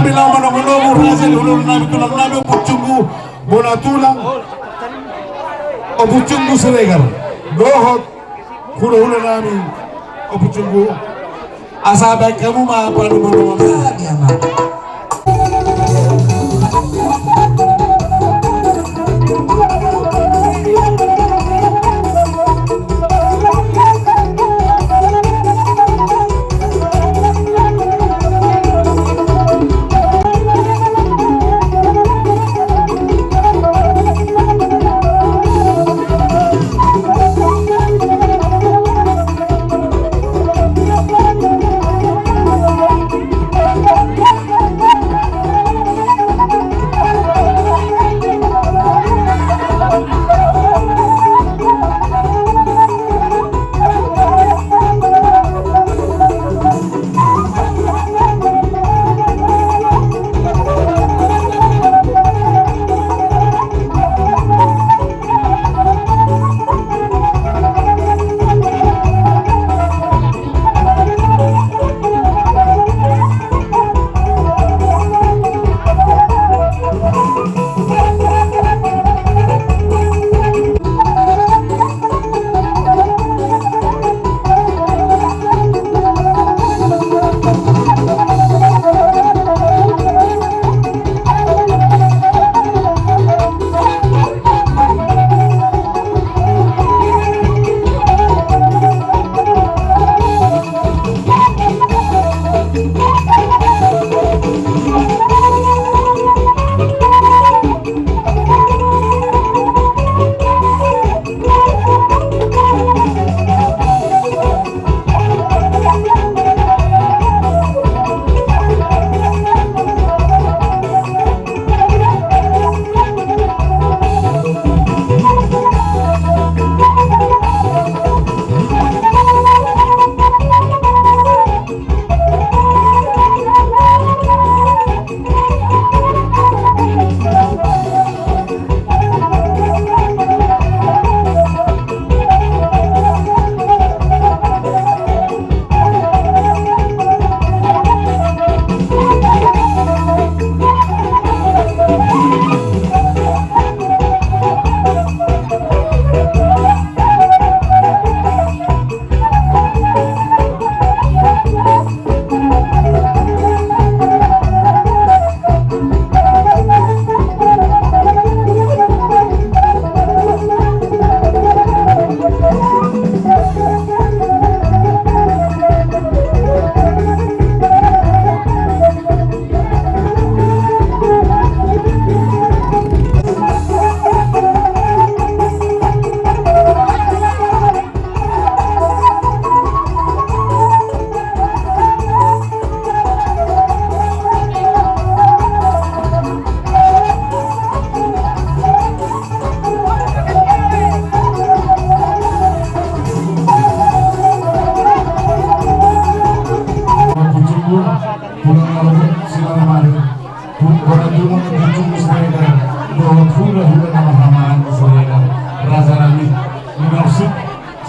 bilang manong-manong rasen ulun nabi tulang nabi pucunggu bola tulang o pucunggu seregar dohot hula-hula nabi o pucunggu asabay kamu ma manong-manong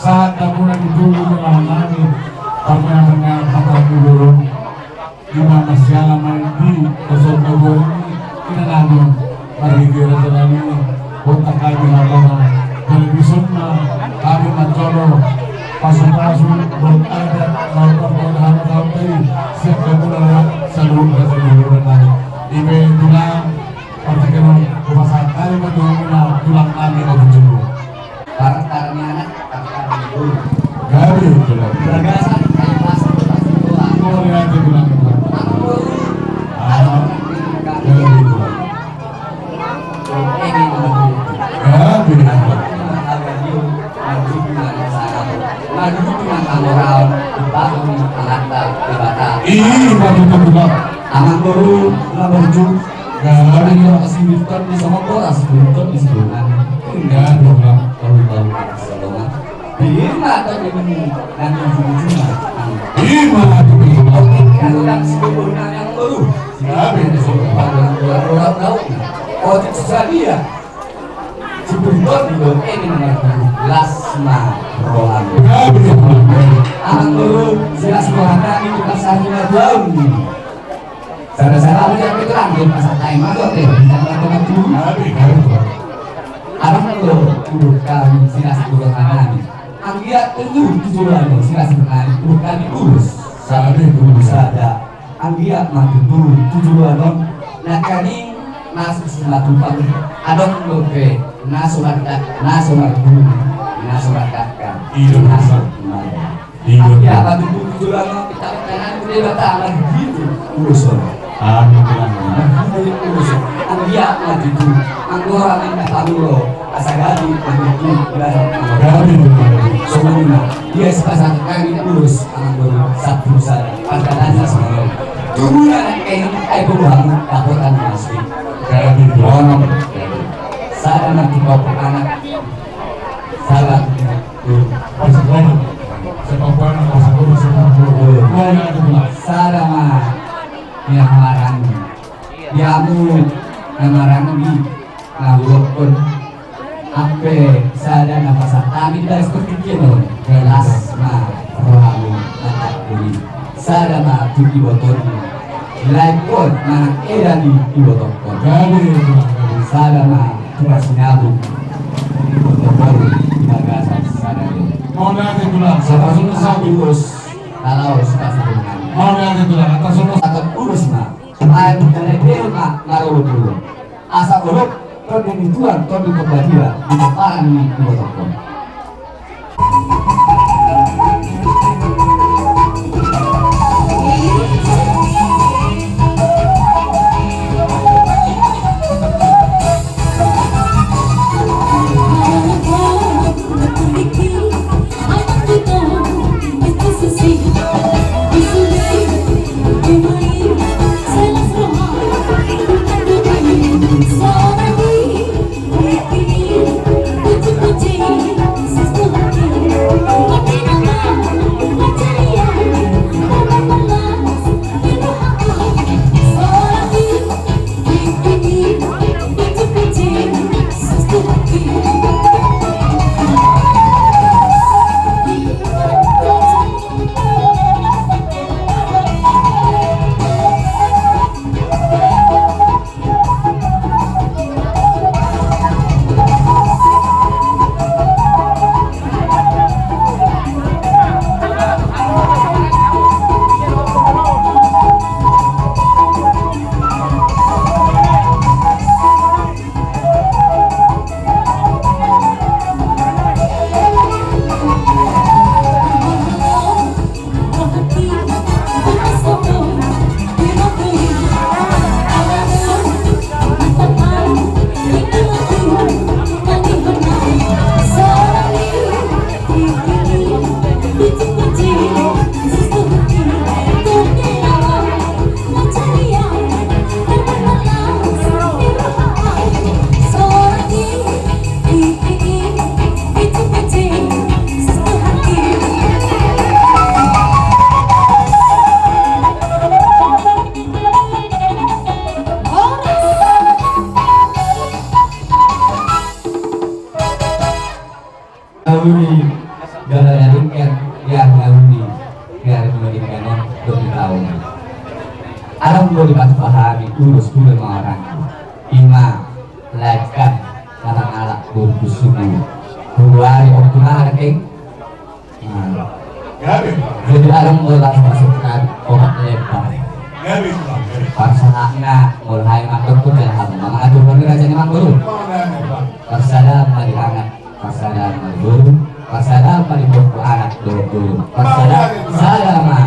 saat tamunan itu mengalami pernyataan kata dulu di mana siapa main di kosong ini kita lalu hari kira terlalu kontak kami nama television kami mencoba pasang-pasang berada melakukan hal-hal tadi siap kemudian seluruh lagi ibe tulang pertigaan kuasa kali menunggu tulang kami berjumpa karakternya gabi tulang beragasan kayak pasang tulang boleh aja tulang anak baru baju ada yang kasih bintang di sama kelas bintang di sebelumnya enggak dong tahu sebelumnya bila tadi ini dan yang sebelumnya gimana tuh kalau yang sebelumnya yang baru siapa yang sebelumnya orang tahu oh susah dia si bintang di Guru ini nomor guru Lasma Rohan. Grabe mga guru. Ang guru sila sekolah itu pasal 5 tahun. Sana-sana ako dyan ito lang, yung pasal tayo magot eh. Bisa melakukan dulu. Grabe, grabe. Ang guru kami sila sekolah kami. Ang dia tentu tujuan sila sekolah kami. Guru kami urus. Sabi guru Sada. Ang dia mati dulu tujuan. Nah kami masuk sila tumpang. Adong lope. Nasurat dulu. Nasurat kakak. Iya, Nasurat. Iya. Ya, batu buku lama kita kanan dia bata lagi gitu. Urusan. Amin lang. Urusan. Ang dia mati itu. Ang orang yang tak tahu asagadi itu dan Grabe mga guru. semuanya. Dia sepasang kali urus ang satu sana. Pagkalannya semua. Tungguan kayak buang dapotan masih. Grabe guru. Orang saya nanti bawa anak salah Pasok lang. Sa papuan ng pasok ko sa mga guru. Mga natin lang. Sarama yang marang diamu namarang di ngawukun ape sada napasak kami dari seperti kino gelas ma rohamu matak buli sarama tuki botol laikon mana era di botol Grabe mga guru. sarama tukas sinabu botol magasan sarama Mga natin lang. Sa kasunod sa urus kalau suka sebenarnya Mga natin lang. At kasunod sa atau urus mah air dari dia mah ngaruh dulu asa urut kalau di tuan kalau di kebahagiaan di depan ini di botol Gauni gara-gara yang gauni biar memberikan 20 tahun. Alam boleh dibantu pahami urus dulu sama orang. Ima lakukan kata ngalak bungkus subuh. Buari optimal keng. Grabe. Jadi alam mulai masukkan obat lebar. Grabe lang. Parsahana mulai makan pun jalan. Mga aturan raja ni mangguru. Mga natin lang. Parsada marihangat. Parsada mangguru. Parsada maribuku anak dulu. Parsada salama.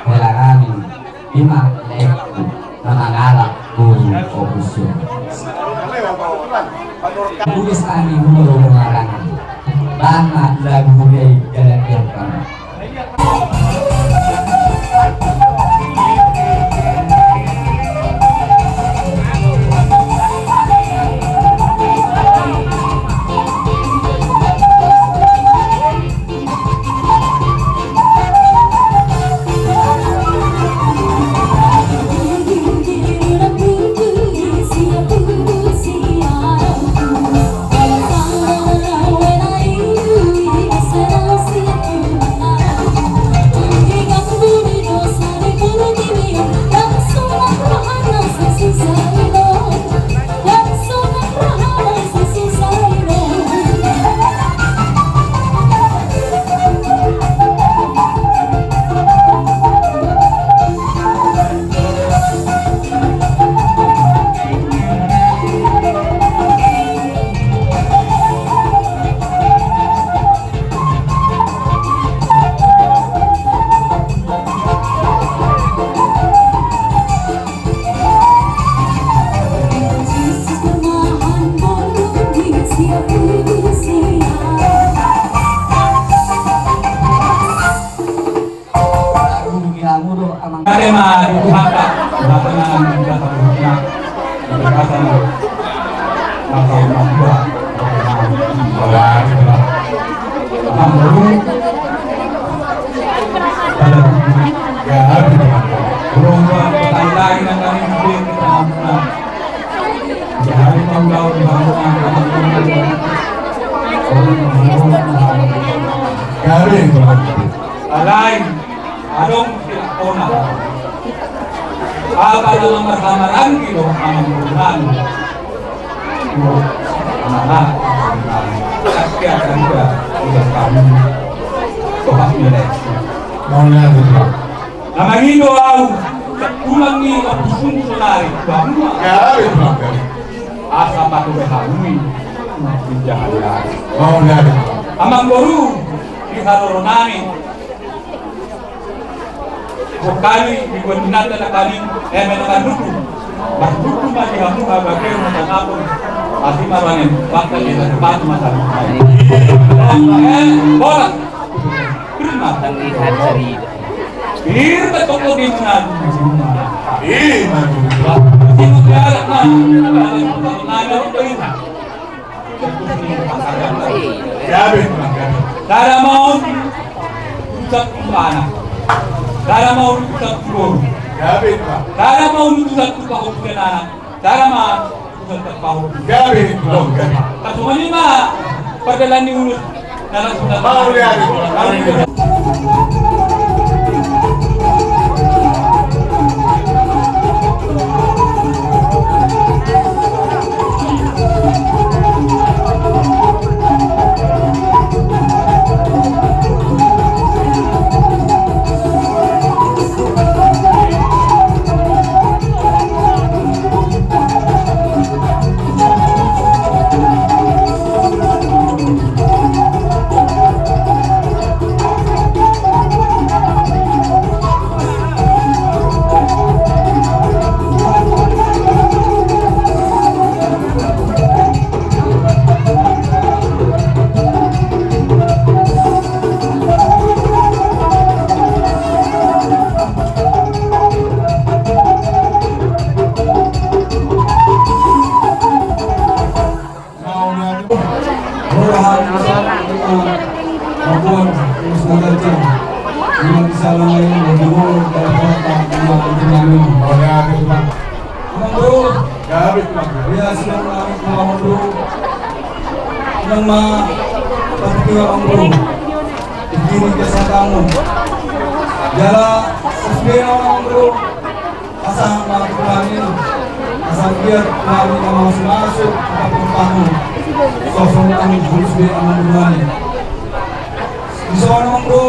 Bela kami lima leku mengalak guru opusun. Tulis kami guru mengarang. Lama lagu budaya jalan kami. Siapa Karena itu hak belakangan kita terhubungnya berdasarkan atau membuat berubah petandai dan kami mungkin kita menang di hari tanggal di lain adong tidak kona apa dalam bersamaran gitu aman anak tapi akan juga tidak kami tohak nilai nama Indo au pulang ni kapusun sunari bahwa asa patu behalui jahat amang boru di haroronani kali dibuat na kali menakanduku bahduku masih kamu agaknya menangapun asli marwanin bakal di tempat masalah bola terima bir betul di mana sino kaya na nanya untuk ini cara mau ucap mana cara mau ucap guru cara mau ucap kau kenana cara mau ucap kau semuanya mah perjalanan diurus dalam sudah mau lihat nama partiwa Ambro begini jasa kamu jala sesuai Ambro asal melakukan asal biar kami masuk ke kamu sosok kami harus diamankan di sana Ambro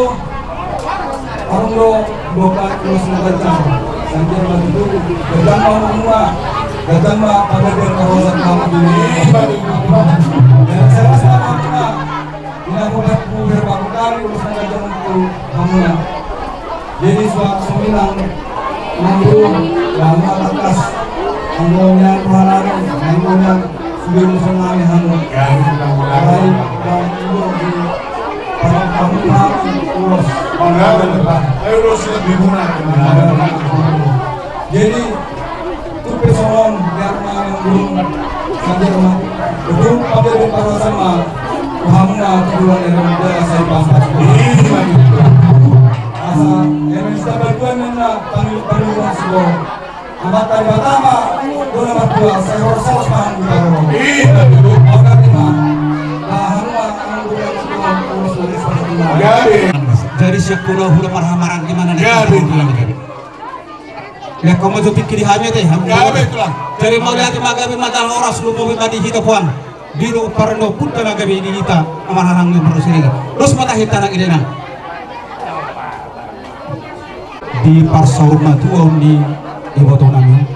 bukan terus mengajar sampai begitu datang semua datang pada kawasan kamu ini dan saya rasa karena dilakukan beberapa kali terus mengajar untuk kamu jadi suatu sembilan mampu lama atas anggotnya Tuhan anggotnya sebelum tsunami hangat dari bangun di para kamu urus urus jadi itu pesohon yang belum saja betul pada para sama Muhammad tujuan yang muda saya pasal asa yang bisa berjuang mana panggil sebuah amat tadi pertama dua nomor dua saya harus paham gitu orang kita dari 10 huruf marhamaran gimana nih? Ya kamu jo pikir hamil teh. Gabe tulang. Dari mau lihat magabe madal oras lu mau tadi hita puan. Diro parno putta magabe ini hita amarang yang berusirega. Terus mata hita nang idena. Di pasar matuon di iboto nami.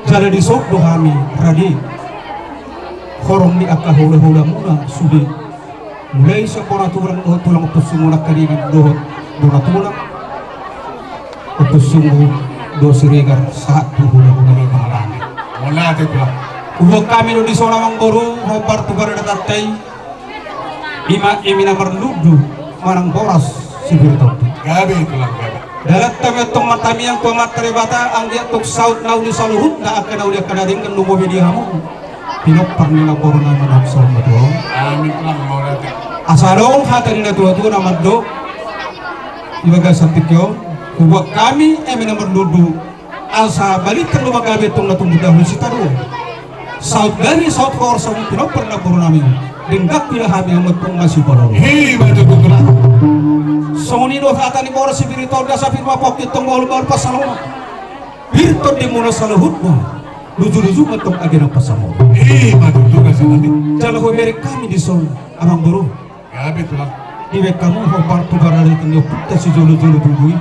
Jala di sok dohami radi. Horong di akka hula-hula muna sudi. Mulai sekolah tulang utus semula kalian dohot tulang utus sungguh dosi regar saat hula-hula may pangalangin. Wala ate tulang. Ubog kami no di sona manggoro hopar tugar datatay imi na marludu marang boras sibirto. Gabe tulang gabe. Dalat kami itong matami ang tumatari bata ang diatok saut na uli sa luhut na akan na uli akadaring kan lumobi di hamon. Pinopar nila boro na manapsal mo to. Amin tulang wala ate. Asalong hata nila tuwa-tuwa na maddo. Ibaga sa tikyo. Huwag kami emi na marludu. Asa balikan lumagabi itong natumudahan si Taro. Saut dari saut ko sa mga pinopar na boro namin. Dinggak pila kami ang matong masiparo. Hei matu tulang. Sonino hata ni boro si Birito da sa pinwapok itong mahal-mahal pasalong. Birito di muna sa lahut mo. Luju-luju matong agin ang pasamo. Hei matu tulang sa nanti. Jala ko merik kami di son amang boro. Gabe tulang. Iwek kamu hopar tu barari tengyo putta si jolo-jolo tungguin.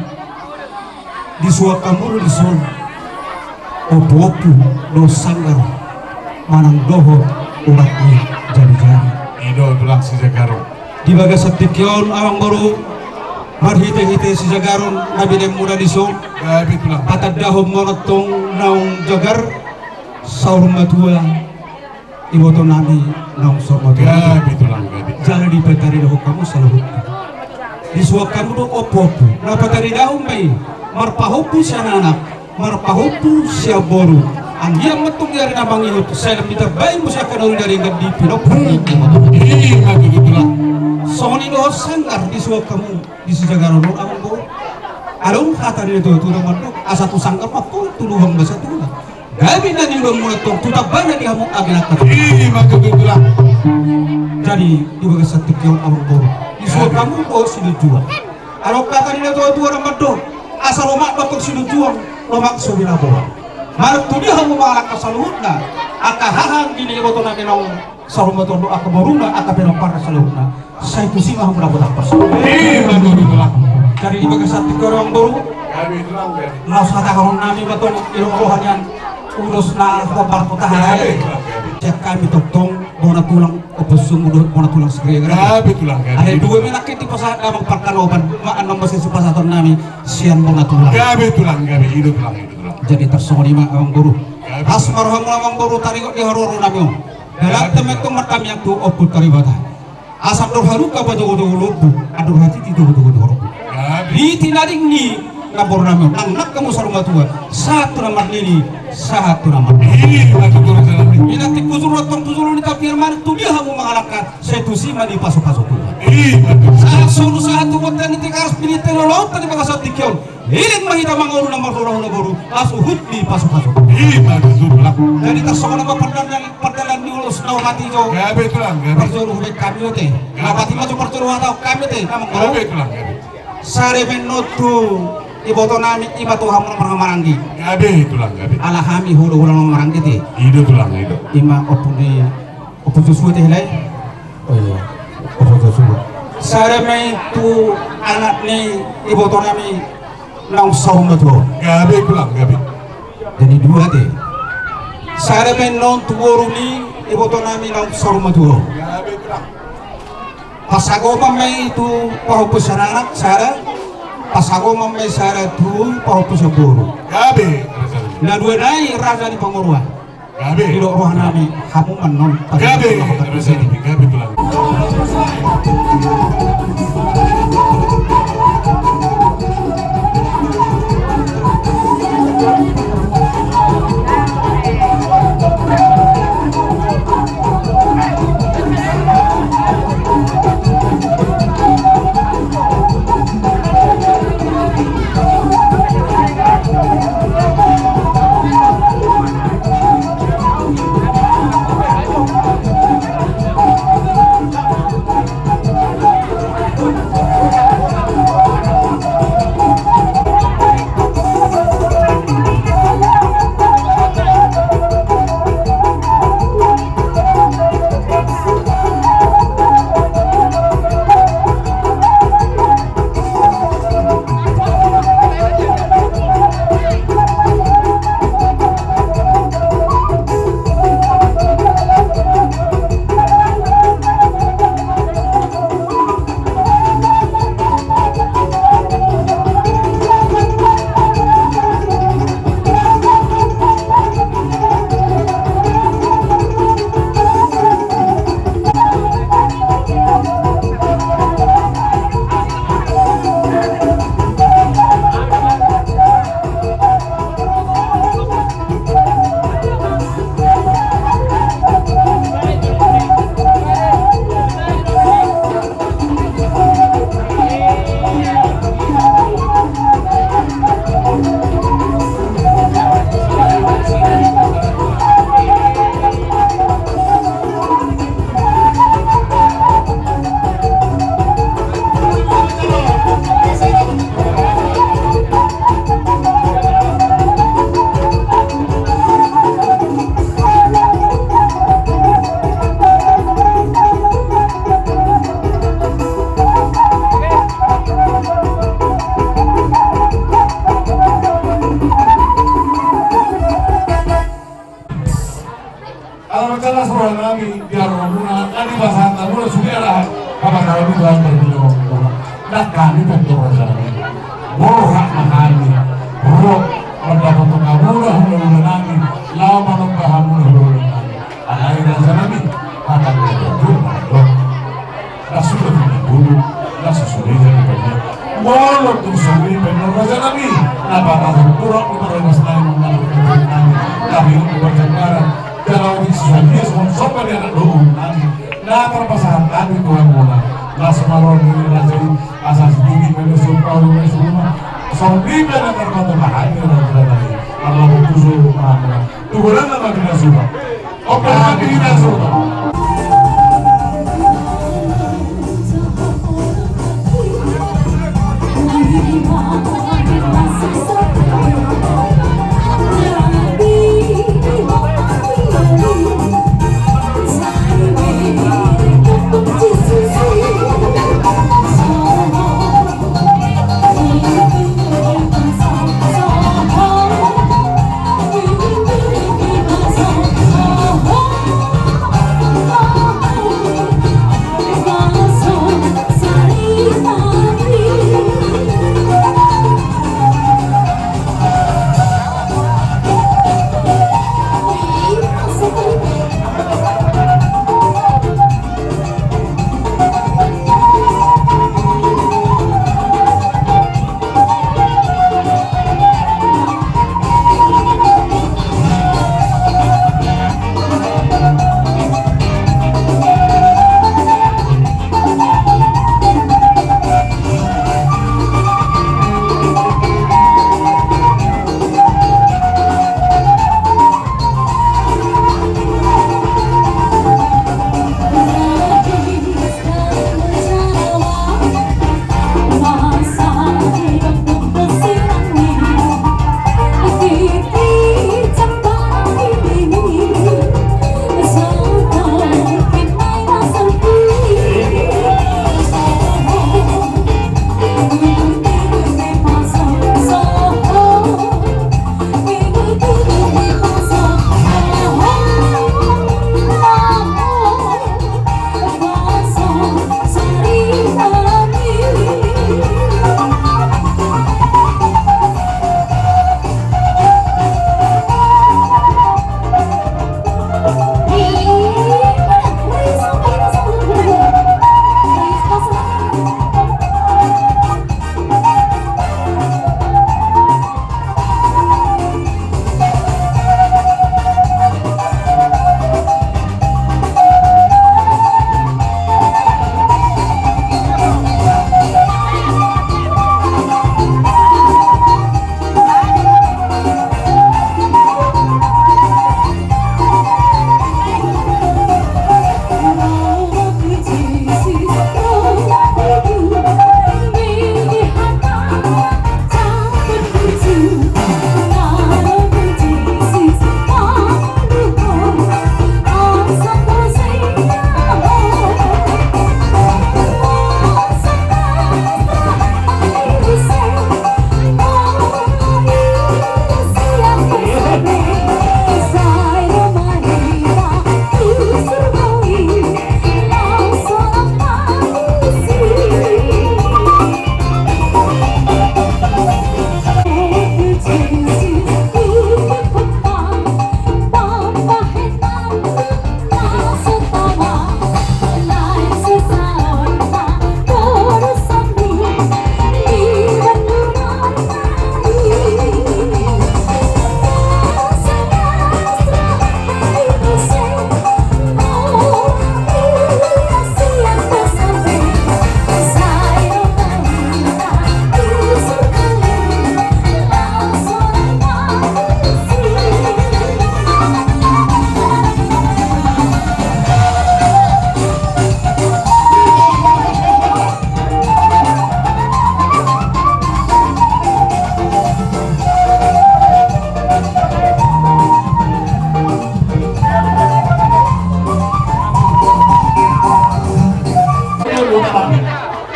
Di suwa kamu di son. Oboku do sanggar. Manang doho urat ni jadi-jadi. Ido tulang si Jagaro. Di baga sa tikyon amang boro. Marhite-hite si Jagaron nabinem muda di son. Gabe tulang. Patadahom monotong naong jagar saur matua iboto nami naong saur matua. Gabe tulang gabe. Jala di patari daho kamu saluhut. Di suwa kamu do opopu. Na patari daho may marpahopu siya nanak, marpahopu siya boru. Ang iyang matong yari na bangihot sa ilang mitabay mo siya kanawin na rin di pinopuni. Hei matu tulang. So nino sanggar di suwa kamu di sejagaron mo amang boru. Along kata nito ito naman do asa tu sanggar mapo tuluhang basa tula. Gabi na nilo mo itong tutabay na di hamong aginakat. Hei matu tulang. Jadi ibaga sa tikyon amang boro. Isuwa kamu ko sinujuan. Araw kata nila tuwa-tuwa naman do. Asa lomak batok sinujuan, lomak subina bola. Marap tu dia hamu malak kasaluhut na. Aka hahang gini iboto na kinong sarumaton do aka boruna aka pinopar kasaluhut na. Sa itu sih maham berapa persen. Hei matu tulang. Jadi ibaga sa tikyon amang boro. Gabe tulang gabe. Naus kata karon nami batong ilong rohanyan. Urus na kopar putahan. Gabe tulang gabe. Cek kami totong bona tulang opusung mudo bona tulang segera. Gabe tulang gabe. Ada dua menakit di pasar abang parkanoban maan nomor sisi pasator nami sian bona tulang. Gabe tulang gabe. Ido tulang ido tulang. Jadi tersonima abang guru. Asmar hamul abang guru tarikot di horor nami. Dalam temen tu kami yang tu oput taribata. Asam dor haruka bajo-bajo lubu. Adur hati itu bajo-bajo horor. Gabe. Di tinaring ni ngabor nami. Nangnak kamu saruma tua. Satu nama ini, satu nama. Hei matu tulang sa nanti. Inati kuzurot tong tuzulun ni tapir man tu dia hamu mangalaka setusi mani paso-paso tu. Hei matu. Saat sunu saat tu buat tani tikaras pinite lolong tani pakasat tikyon. Iling mahita manguru na marhurah boru asuhut di paso-paso. Hei matu tulang. Jadi tasawala ba perdalan ni ulus na mati jo. Gabe tulang gabe. Perjuru hubek kami ote. Napati maju perjuru hatau kami te. Kamang Gabe guru. tulang gabe. Sare menutu iboto nami ibatu hamu maranggi. Gabe tulang gabe. Alahami hulu maranggi te. Ido tulang ido. Ima opun susu teh lai. Oh iya. Opun susu. Sare mai tu anak ni iboto nami nang saum tu. Gabe tulang gabe. Jadi dua teh. Sare mai non tu boru ni iboto nami nang saum tu. Gabe tulang. Pasago mamai tu pahupus anak sare. Pasago mamai sare tu pahupus boru. Gabe. Na dua nai raja ni pangurua. Gabe. Di roh nami hamu manon. Gabe. Gabe tulang. murah nami biar murah kami pasang murah sudah lah apa kalau itu dalam berbilang nak kami bentuk raja murah mahali murah mendapat murah nami lama nambah murah nami akhir raja nami akan berjumpa sudah tidak dulu sudah jadi banyak walau tuh sendiri benar raja nami apa kalau kurang kepada masalah mengalir nami tapi berjamaran kalau dia semua sopan yang ada nami nah terpasangan kami Tuhan mula nah semalam ini raja asas tinggi menusul kau semua sampai pada terpatu bahagia raja nami Allah bertujuh maha Tuhan nama kita sudah oke kita sudah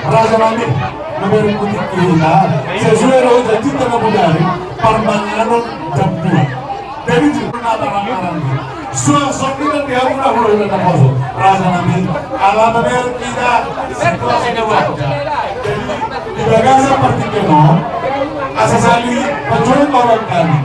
Raja Mandi nomor putih kita sesuai dengan janji tengah budari permanganan jam 2 jadi kenapa orang Soalnya dia udah mulai bertemu rasa nanti alamatnya tidak situasinya wajar. Jadi di bagasa seperti keno, asasali pencuri orang kami.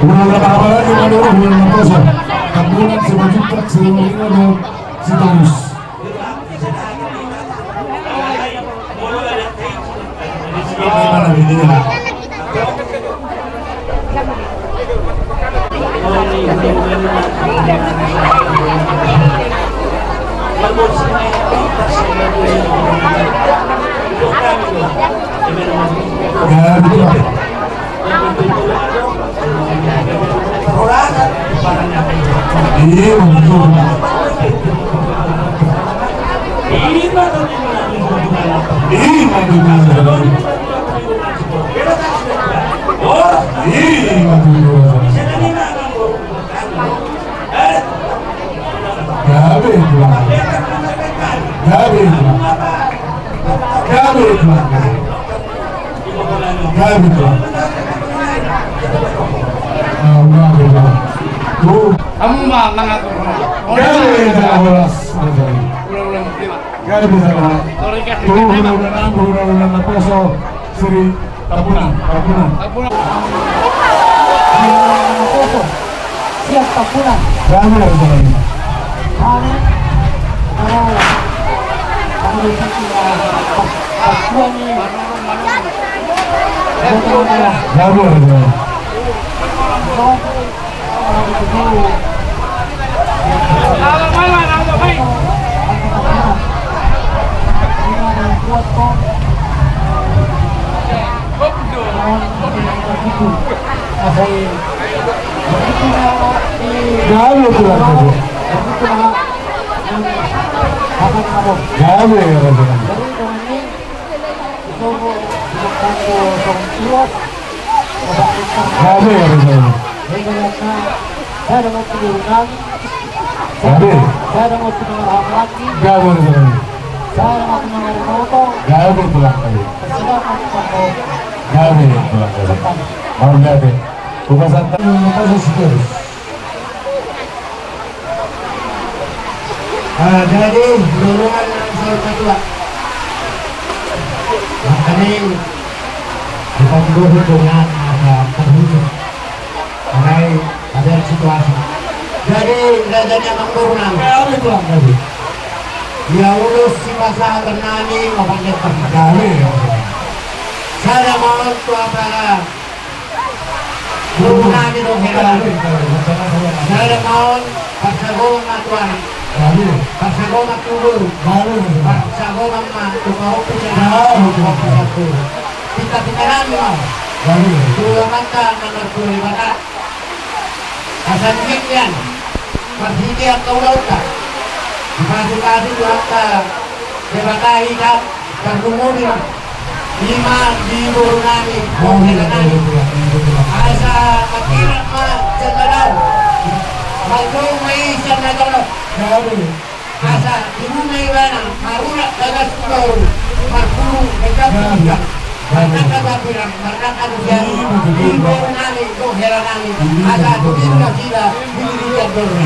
Udah apa lagi Madura bulan Raposo. Kampungan si Majutak, si Lino dan si Tanus. Gimana videonya? Ya betul. Iya betul. Ini Kamu mah mengaku. Sri Tapunan. Siap Tapunan. Kami harus ini. Jadi dorongan yang saya kedua makanya kita perlu hitungan ada terhitung mengenai ada situasi. Jadi rajanya mengurungan dia urus si pasang Renani makanya terkali. Saya mohon tua para urunan itu heran. Saya mohon pasago matuan pasago matubur pasago mama tukau punya kita pikiran mau dua mata nomor 2 mata asal mikian persidi atau lauta dikasih dua mata debata hidup dan kemudian 5 di Bornani asa makirat ma cendadau Malung may isang nagano. Asa, dimumay wana, marulak dagas kulo, marpulong, nagkapulang, marnakabapirang, marnakaduyan, ibo nani, ito hera nani, asa, tutin ka sila, binibigyan doon.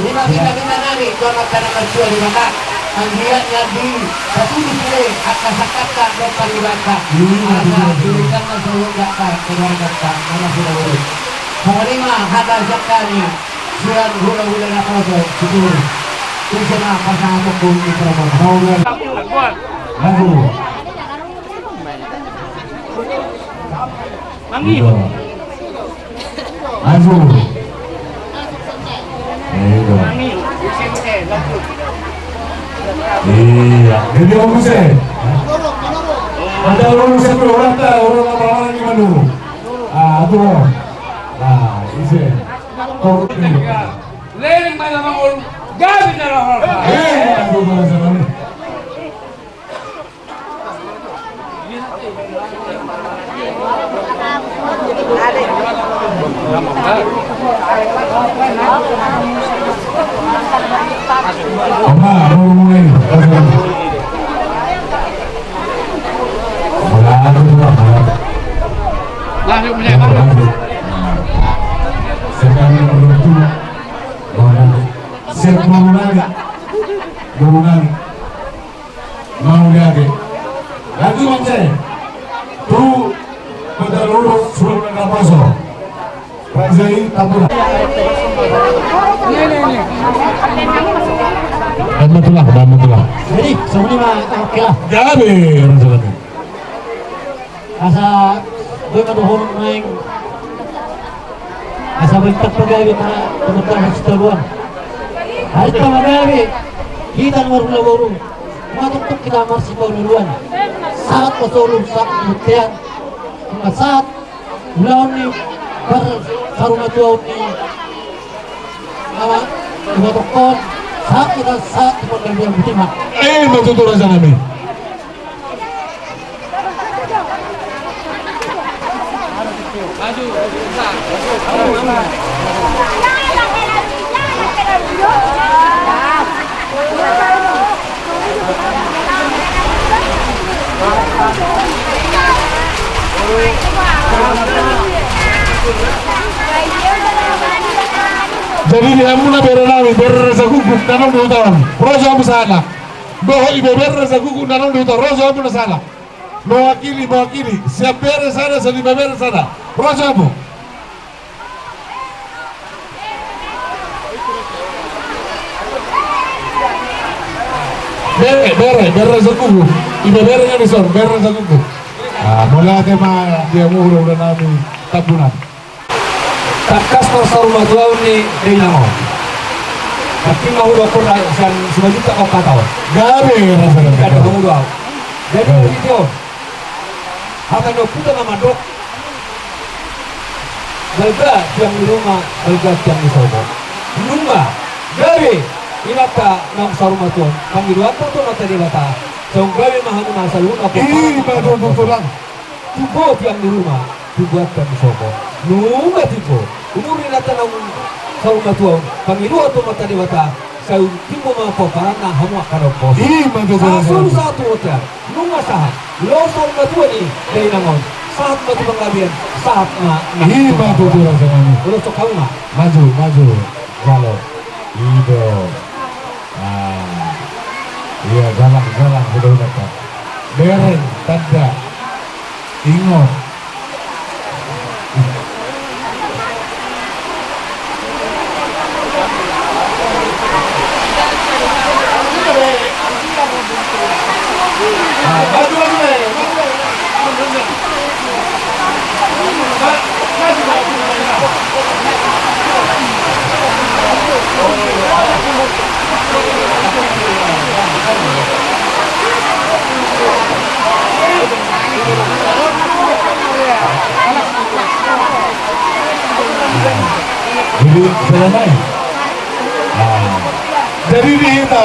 Lima kita nani, ito magkanakasyo, di ba ka? Ang hiyat niya di, patuloy sila, at kasakat ka, at palibat ka. Asa, tulitan na sa huwag ka, kinagat ka, mga sila ulit. Pangalima, hatasyak ka niya. Siang hula-hula na koso, siguro. Kasi na, pasama kong itrabaho. Lagu. Manggil. Lagu. Iya, jadi om bisa. Ada orang bisa orang tak orang apa gimana? Tuh. Nah, isi. Lering mana mangul gabi na lang. Aku bahasa mana? Oma, mau mulai. Langsung menyebut. Sekarang berdua, siap mau lagi, lagi macam tu, betul urus suruh Raposo. Razai Tapura. Dan betulah. Jadi sebenarnya oke lah. Gabe Razai. Asa gue maduhon main asa bentak pegawai na teman-teman seteluan. Hari itu pegawai kita baru matuk kita masih duluan. Saat pasolum saat buktian, saat bulan ni sarung atuau ni nama matukon saat kita pegawai butima. Betul Razai kami. Jadi dia mula berenami berasa guguk danang di utara. Roso amu sana. Bahwa ibu berasa guguk danang di utara. Roso amu sana. Mewakili. Siap beres sana, selima beres sana. Roso amu. Bere segugu. Ibu berenya disor, bere segugu. Mulai tema dia mulu dan nami tabunan. Takas sarung atuau ni dinamo. Tapi mau dokter dan sejuta kau kata. Gabe rasanya. Ada kamu doa. Jadi itu. Akan putar nama dok. Belga yang di rumah, belga yang di sobo. Rumah. Gabe. Inata nang sarung atuau. Kami dua tu mata di bata. Song gabe mahanu masalun apa? Betul. Tubo yang di rumah. Dibuat kami sobo. Nunga tibo. Umur inata nang sarung atuau. Kami dua tu mata di bata. Saya tibo mga paparan na hamwa karapos. Sasur satu hotel. Nunga sahat. Lo sarung atuau ni dari nangon. Saat batu penggabian. Saat na. Betul rasanya. Ulo sok kau na. Maju. Jalo. Ido. Iya galang sudah dapat. Beren tanda. Ingot. Jadi selesai. Jadi kita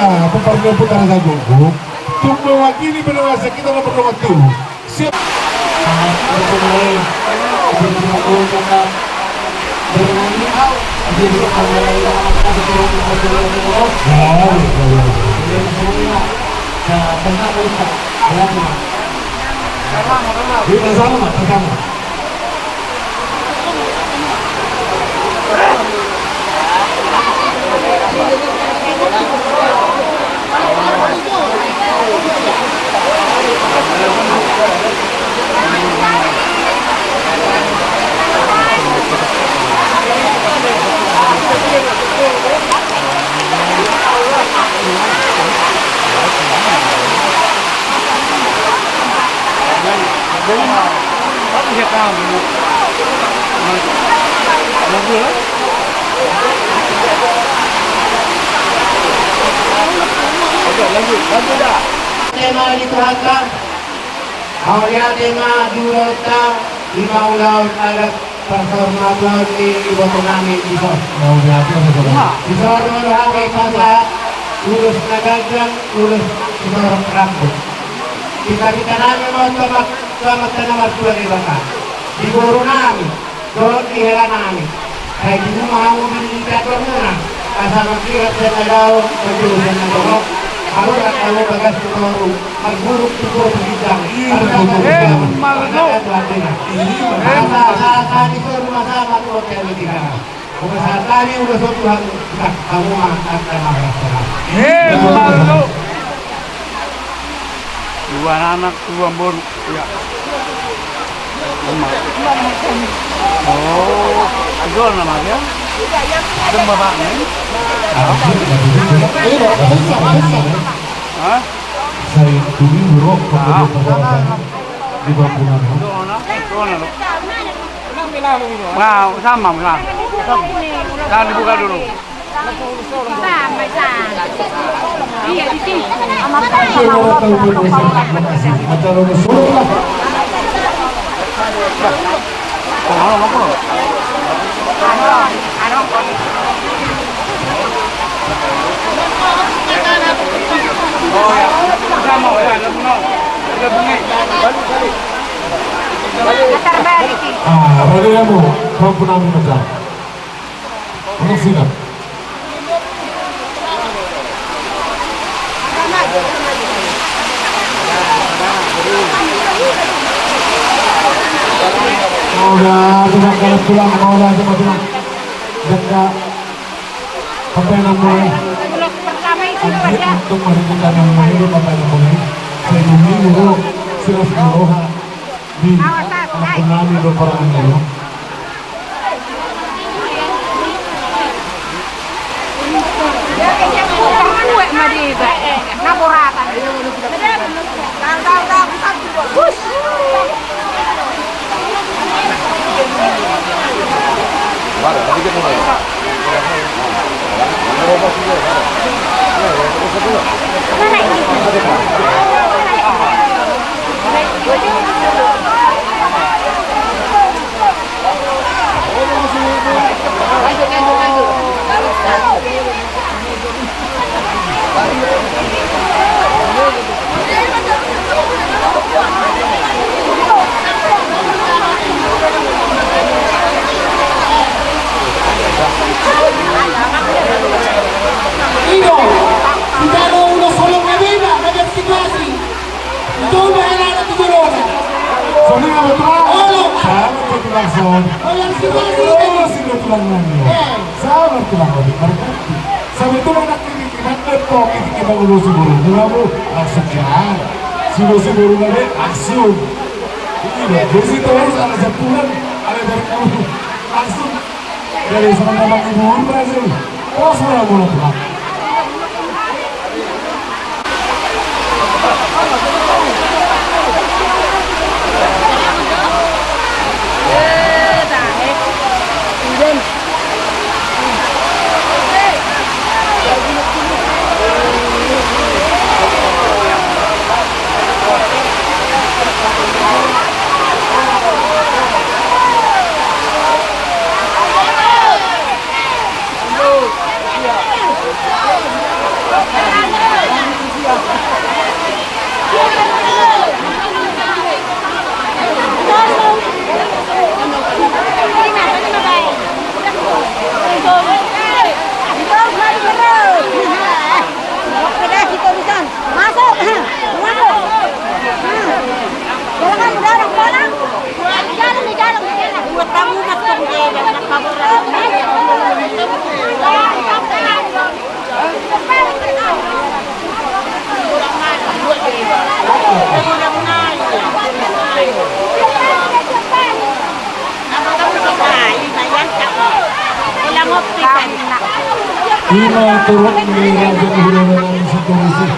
putaran sagu. Untuk mewakili penguasa kita dalam waktu. Siap. Kita sama. Tema dituhankan, awalnya tema diulauta, lima ulaut ada performatuan di ibu kami disor. Mau diatur Disor menurut kata lulus nagagang, lulus disor rambut. Kita nami mau sama tanah dua di bawah. Di guru nami, dorong di hela nami. Kayak di rumah mau beli jatuh murah. Asal kira senadau, berjuang senadau. Kalau tak tahu bagas baru, magburuk tubuh bidang. Saat itu rumah sama tu hotel tiga. Saat kami udah Tuhan kamu angkat tema restoran. Dua anak, dua bor. Ya. Saya ini buruk di bangunan. Wow, sama. Jangan dibuka dulu. Sama. Iya di sini. Sama Acara Rasul lah. Oh ya, sama ya, udah bunyi. Bagi kamu, kau pernah memecah. Untuk siap. Udah pulang, cepat pulang. Jaga apa yang namanya? Untuk menentukan yang hidup apa yang namanya? Saya dulu silas Maroha di Penami beberapa kali. Sabi itu anak ini kok kita ngurus burung dulu langsung jalan si burung lagi langsung ini deh bersih terus ada sepulan ada dari kamu langsung dari sama-sama ibu berhasil terus mulai pulang. Lima turun di Raja Hiduran Situasi.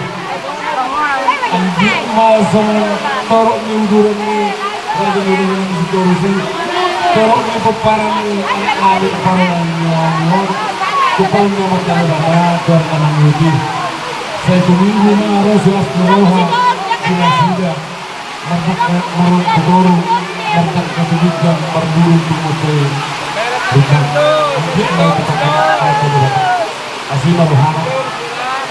Anjing masang torok ni uduran ni Raja Hiduran Situasi. Torok ni peparan ni anak alit peparan ni orang. Kupangnya macam mana karena mengikuti. Saya seminggu ni harus jelas meroha sudah marut bedorong martak ketujuan berburu timur bukan dia mau katakan apa dia asli berharap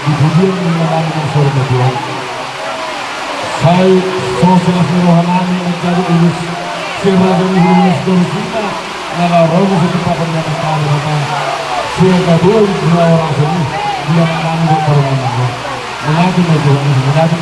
di dunia mengalami masalah Tuhan. Saya sosial rohani mencari urus seraga urus kita naga roh setiap pendapat kita siapa dua orang semua dia mengambil permohonan mengaku mengaku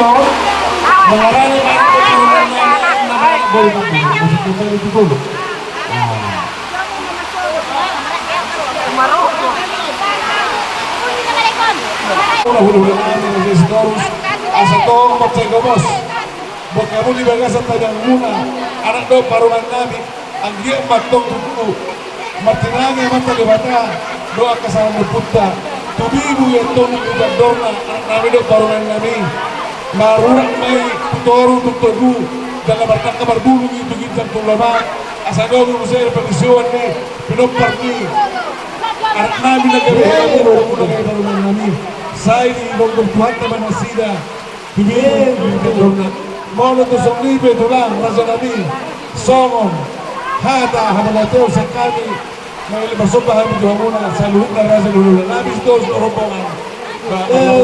Sidon mengarani anak keturunan nama boleh kita itu dulu. Hulu-hulu Sidorus asa tong maksego bos. Buat kamu di bagasa tajang muna anak do paruman nabi ang dia matong tutu martinangi mata di bata doa kesalahan putta tubibu ya tong juga dorna anak nabi do paruman nabi marunak mai tutoru tutogu dalam bertak kabar bulu gitu gitu tulama asa do musir pengisuan ni pinopar ni anak nabi nagawe do paruman nabi sai di bongkol Tuhan teman nasida tubibu ya dorna mau tu songni betulang raja nabi songong hata habalateo sakami may bersumpah kami Tuhan sa luhut na raja lululan nabi ito rombongan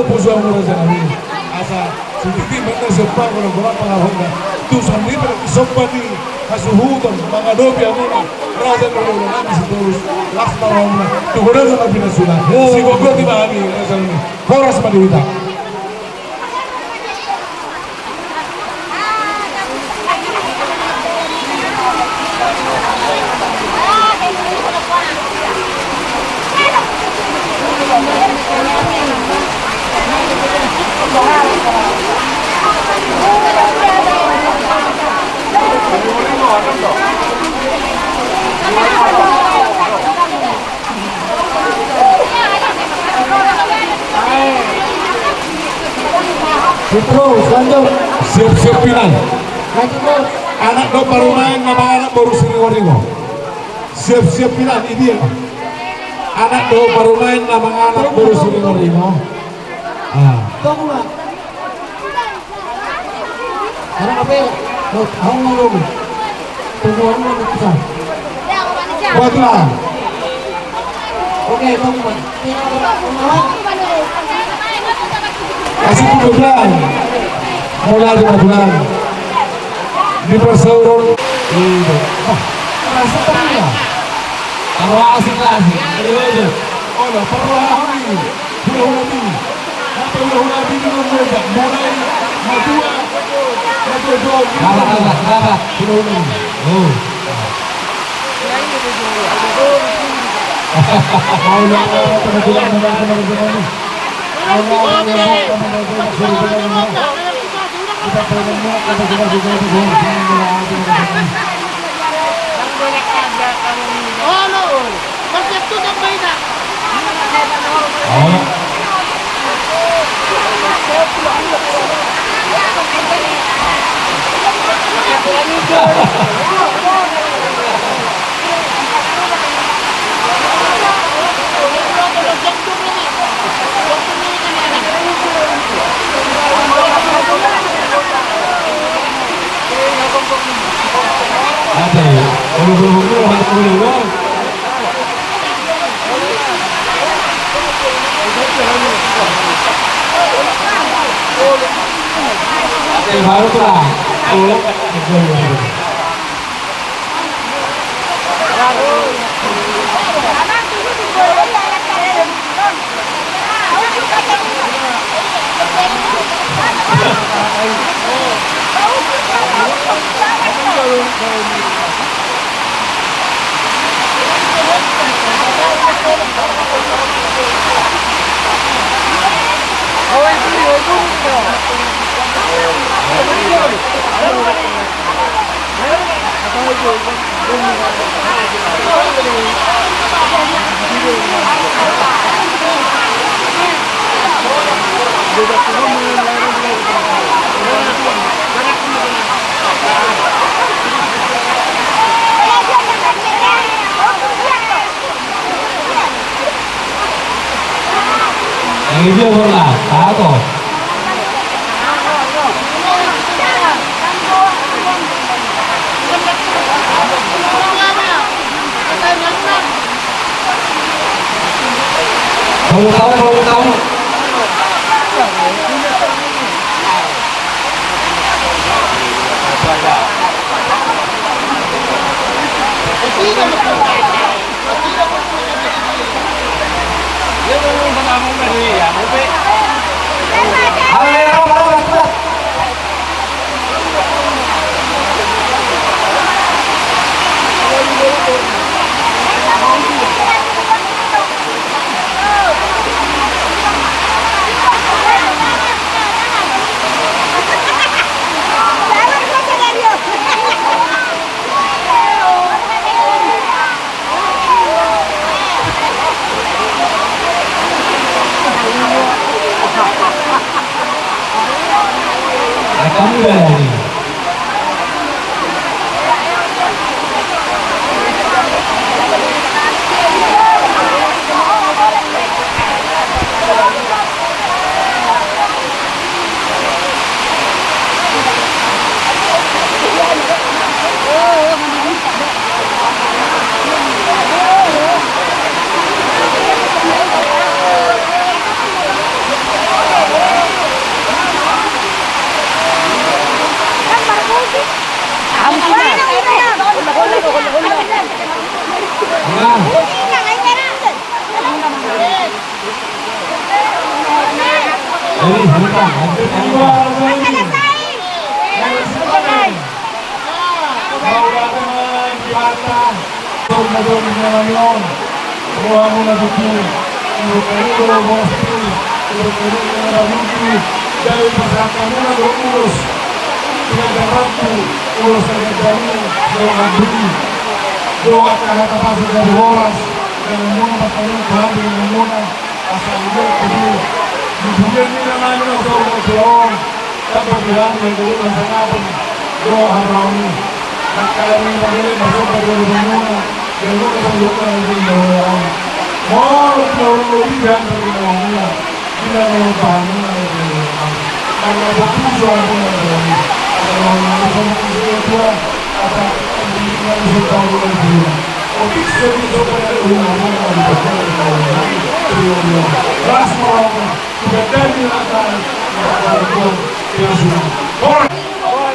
puso ang raja nabi asa sindiki benar sumpah ko ng burak pangahon na tu songni sumpah ni kasuhutan mga dobi ang muna raja lululan nabi si Torus last marong na tuhunan sa pinasulan si Gogo di ba kami raja nabi horas maliwita. Terus lanjut siap-siap pinang anak do baru main nama anak baru sering-sering siap-siap pinang ini ya anak do baru main nama anak baru sering-sering anak apa ya? Aku mau tunggu orang mau besar. buatlah Oke, tunggu. kasih 7 bulan mulai 5 bulan di persauran itu rasa tanya kalau asik asik itu oh lah perlahan pulau nabi atau pulau nabi dengan muda mulai madua Kenapa? pulau nabi Allah penampilan teman-teman Allah kita pertemuan kita baru tuh lah. Ini dia bola, tahu. Baru tahu. Ayo, Pemuda dari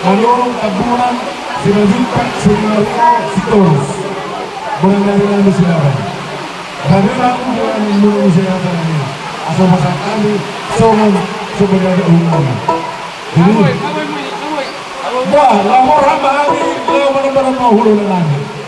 Menurut tabungan Silajukan Surinarko Sitorus Berengah-engah silakan Hadiran dengan Indonesia ini asal pasang kami Songon sebenarnya umum Jadi Wah, lamor hamba hari Lamor-lamor mau hulu lagi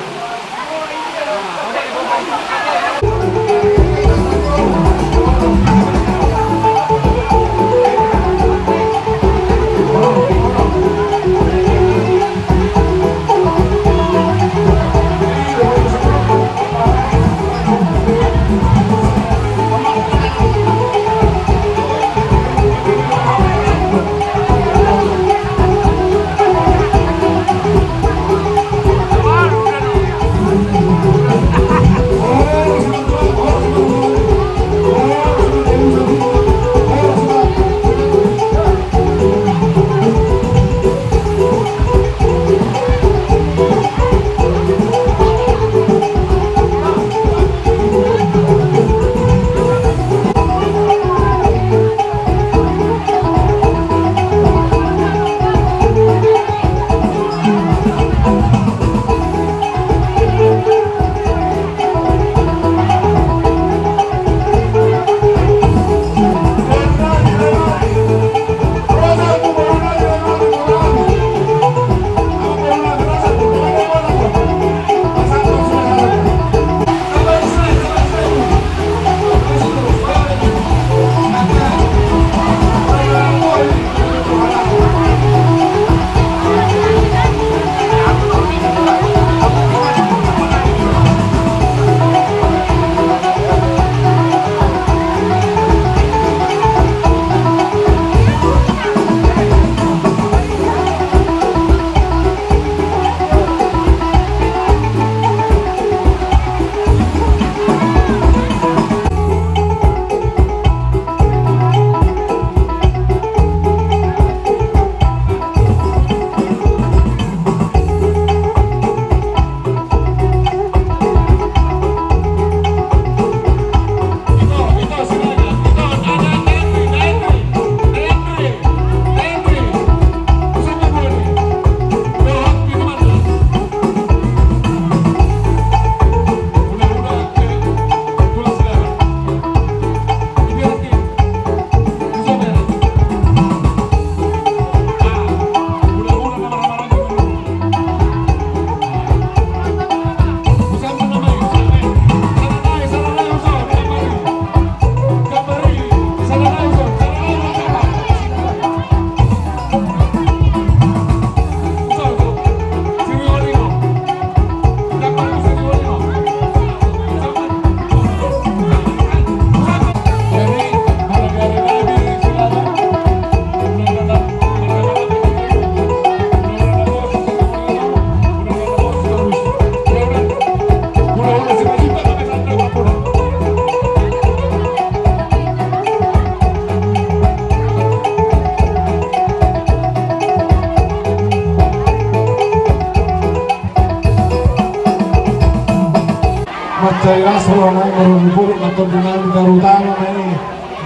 Marcaya Solana Marunipur atau dengan terutama ini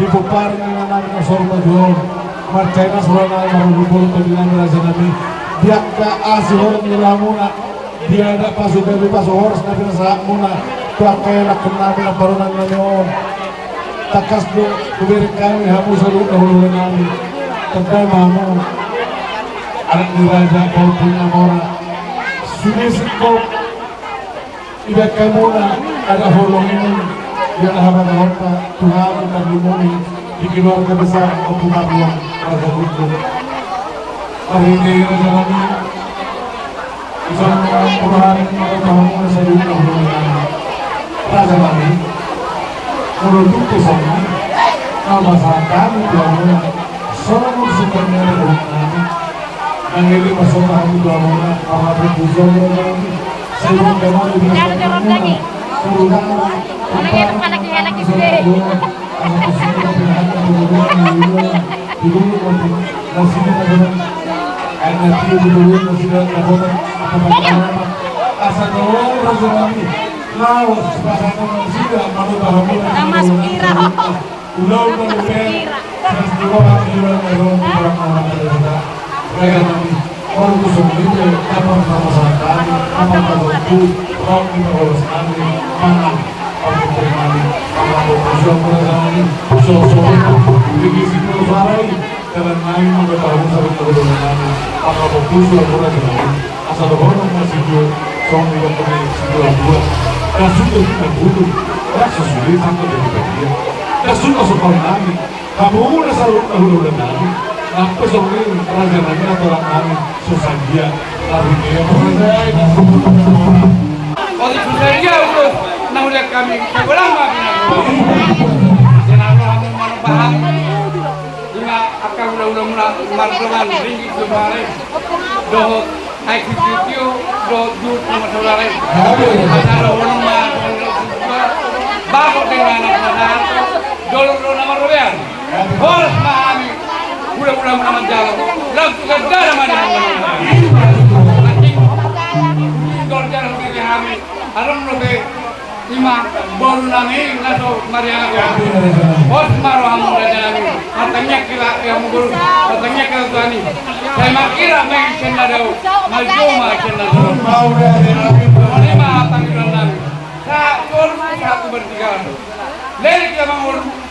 dipupar dengan nama Sorma Jual Marcaya Solana Marunipur atau dengan Raja Nabi dia ke asihor nilamuna dia ada pasukan pasahor nabi nasak muna pakai lakukan nabi na parunan nanyo takas do kubir kami hamu salut dahulu nabi tentang mamu anak ni Raja kau punya mora sudah kau ibadah kamu ada holong ini yang hamba harta Tuhan dan limoni di keluarga besar Abu Bakar Raja Guntur. Hari ini Raja Nabi bersama kemarin mengetahui saya Raja Nabi menurut kisahnya nama saat kami diamuna seorang sebenarnya dari kami yang ini masuk kami diamuna para berbujuan Nabi sebelum kami diamuna Dari kita bangun